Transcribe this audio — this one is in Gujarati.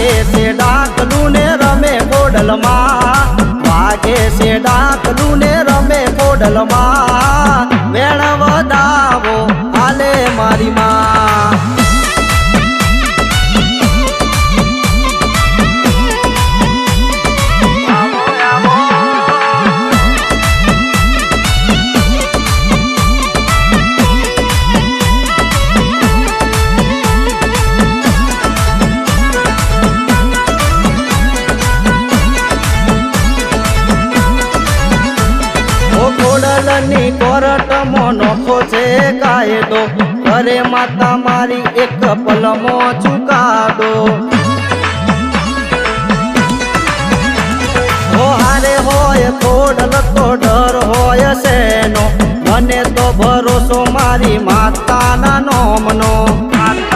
વાગે છે ડાકલું ને રમે ગોડલમાં, વાગે છે ડાકલું ને રમે ગોડલમાં, વેણ વધાવો હાલે મારી માં। ગોડલની કોરટમાં નોખો છે કાયદો, ઘરે માતા મારી એક પલમો ચુકાદો। હારે હોય ખોડલ તો ડર હોય શેનો, મને તો ભરોસો મારી માતાના નોમનો।